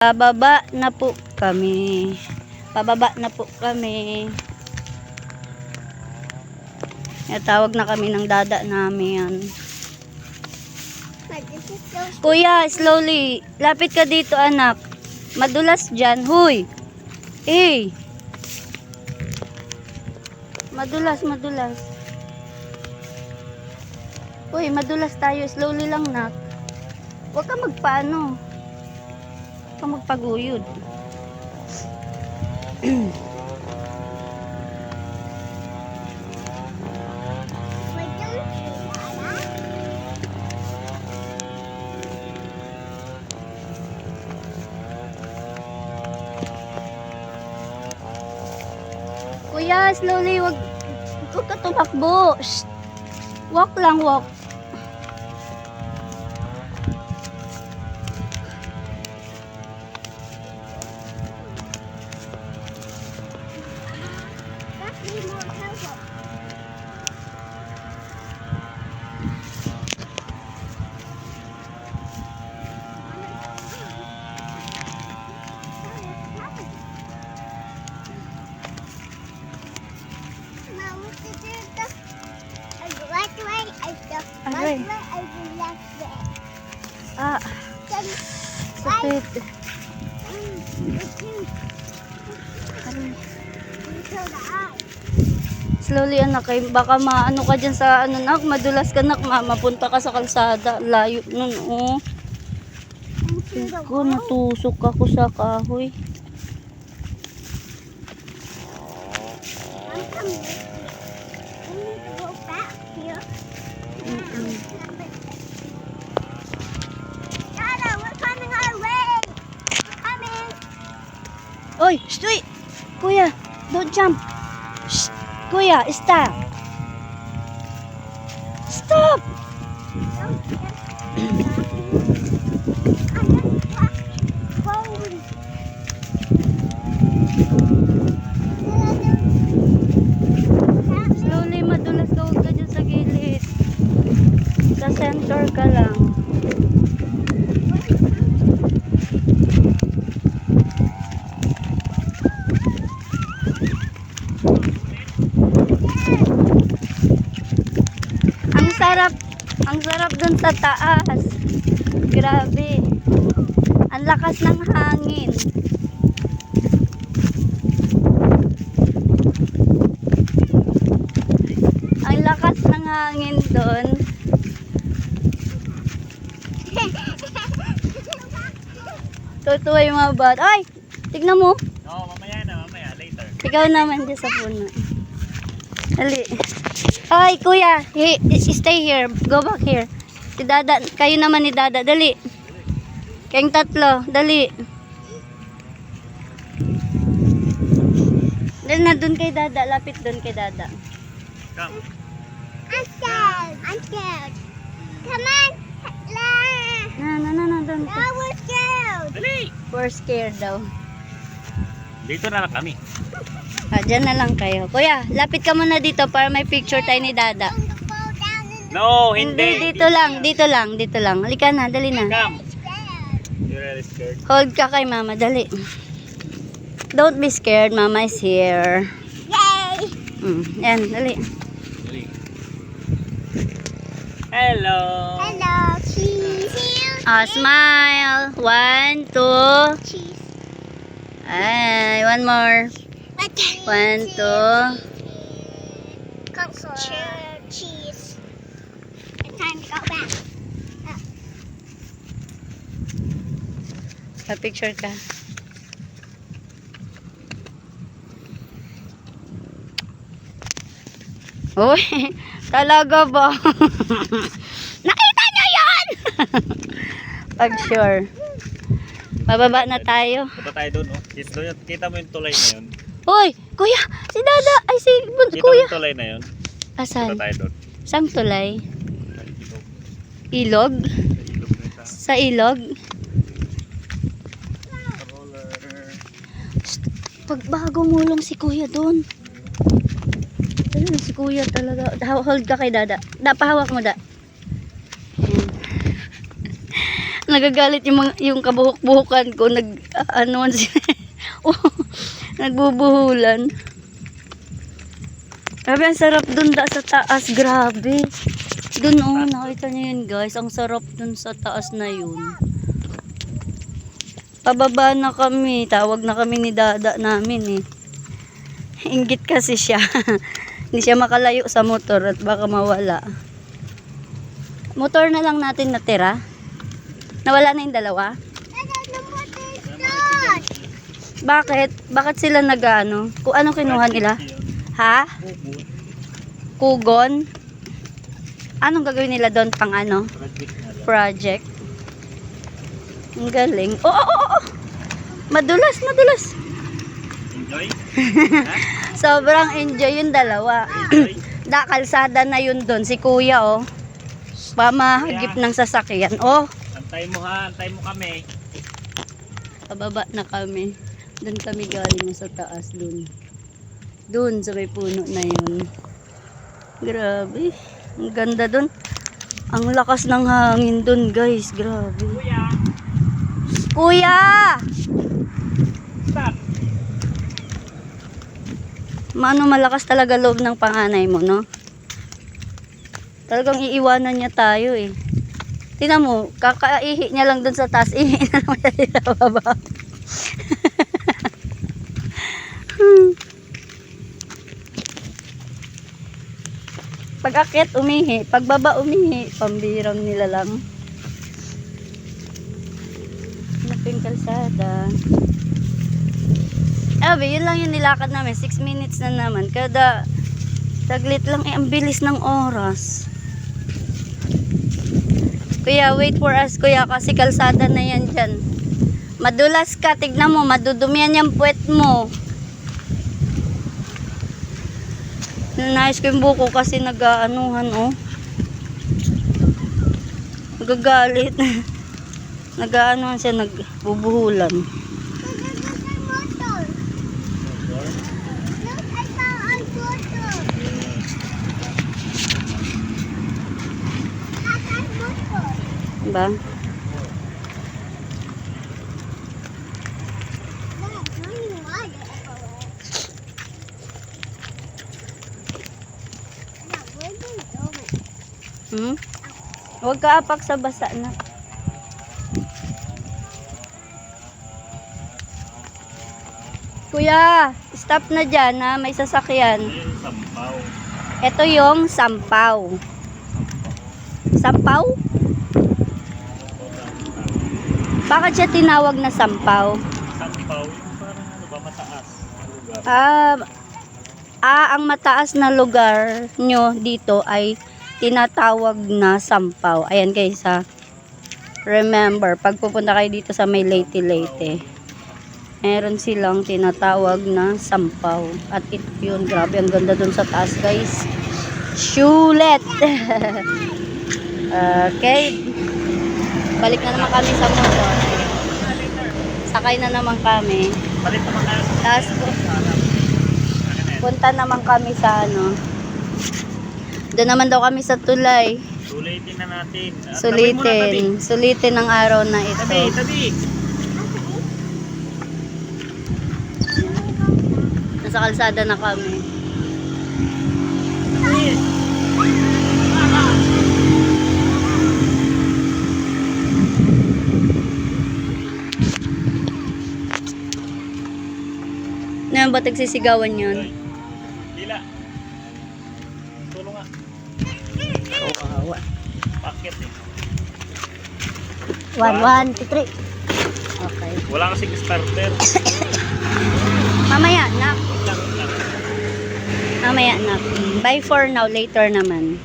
Pababa na po kami. Pababa na po kami. Tawag na kami ng dada namin. Kuya, slowly. Lapit ka dito, anak. Madulas dyan. Huy. Eh. Madulas, madulas. Uy, madulas tayo. Slowly lang, nak. Huwag ka magpaano. Huwag ka magpaguyod. Kuya, slowly. Huwag ka tumakbo. Shh. Walk lang, walk. Aray. Ah. Sakit. Aray. Slowly anak, baka maano ka dyan sa ano nak, madulas ka nak, mapunta ka sa kalsada, layo nun oh. Ko natusok ako sa kahoy. Oy, stay! Kuya, don't jump. Shh. Kuya, stop. Stop. Slowly, madulas ka, huwag ka dyan sa gilid. Sa center ka lang. Ang sarap dun sa taas. Grabe. Ang lakas ng hangin. Ang lakas ng hangin dun. Tutuwa yung mga bata. Ay! Tignan mo. Oo, mamaya na, mamaya. Later. Ikaw naman dyan sa puno. Dali. Ay, kuya. Stay here. Go back here. Si Dada. Kayo naman ni Dada. Dali. Kayong tatlo. Dali. Dali na dun kay Dada. Lapit dun kay Dada. Come. I'm scared. I'm scared. Come on. Na. Dun. No, we're scared. Dali! We're scared daw. Dito na lang kami. Dyan na lang kayo. Kuya, lapit ka muna dito para may picture tayo ni Dada. No, Hindi, hindi. dito lang. Halika na, dali na. Come. You're really scared. Hold ka kay mama, dali. Don't be scared, mama is here. Yay! Yan, dali. Dali. Hello. Hello, cheese. Smile. 1, 2. Cheese. Ay, one more. 1, 2. Cheese. It's time to go back. Pa-picture ka. Uy, talaga ba? Nakita niyo yun? Pag sure. Pababa na tayo. Punta tayo doon, oh. Kita mo yung tulay na yun. Uy, kuya, si Dada, ay si Kita mo kuya. yung tulay na yun. Asan? Punta tayo doon. Sang tulay? Sa ilog. Ilog? Sa ilog na ito. Sa ilog? Roller. Pag bago mulong si kuya doon. Ayun, si kuya talaga. Hold ka kay Dada. Da, pahawak mo, Da. Ayan. Nagagalit yung kabuhok-buhukan ko. Ano sila. Oh, nagbubuhulan. Grabe, ang sarap dun sa taas. Grabe. Dun nakita niyo yun guys. Ang sarap dun sa taas na yun. Pababa na kami. Tawag na kami ni dada namin eh. Inggit kasi siya. Hindi siya makalayo sa motor at baka mawala. Motor na lang natin natira. Nawala na yung dalawa? Bakit? Bakit sila nag-ano? Kung ano kinuha nila? Ha? Kugon? Anong gagawin nila doon pang ano? Project. Ang galing. Oh! Madulas. Enjoy? Sobrang enjoy yung dalawa. Kalsada na yun doon. Si kuya oh. Pamahagip ng sasakyan. Oh. Antay mo ha, antay mo kami. Pababa na kami. Doon kami galing sa taas doon. Doon sa may puno na yun. Grabe. Ang ganda doon. Ang lakas ng hangin doon guys. Grabe. Kuya! Stop! Malakas talaga loob ng panganay mo, no? Talagang iiwanan niya tayo eh. Tingnan mo, kakaihi niya lang doon sa taas. Ihi na naman siya sa baba. Pag akit, umihi. Pag baba, umihi. Pambirang nila lang. Naping kalsada. Yun lang yung nilakad namin. 6 minutes na naman. Kada saglit lang ang bilis ng oras. Kuya, wait for us kuya kasi kalsada na yan dyan. Madulas ka, tignan mo, madudumihan yung puwet mo. Nanayos ko yung buko kasi nag-aanuhan oh. Nagagalit. Nag-aanuhan siya, nagbubuhulan. Diba? Huwag ka apak sa basa na. Kuya, stop na dyan ha, may sasakyan. Sampaw. Ito yung sampaw. Sampaw? Bakit siya tinawag na sampaw? Sampaw, yung parang ano ba, mataas na lugar. Ang mataas na lugar nyo dito ay tinatawag na sampaw. Ayan guys ha. Remember, pag pupunta kayo dito sa may Leyte, meron silang tinatawag na sampaw. At ito yun, grabe, ang ganda dun sa taas guys. Shulet! Okay. Balik na naman kami sa motor. Sakay na naman kami. Palit naman tayo sa Tapos punta naman kami sa ano. Doon naman daw kami sa tulay. Sulitin na natin. Tabi mo na, tabi. Sulitin ang araw na ito. Tabi. Nasa kalsada na kami. Ano ba tagsisigawan yun? Dila. Tulong nga. Kawawa. Pakit eh. 1, 2, 3. Okay. Wala kasing starter. Mamaya, nak. Wait lang. Mamaya, nak. Bye for now. Later naman.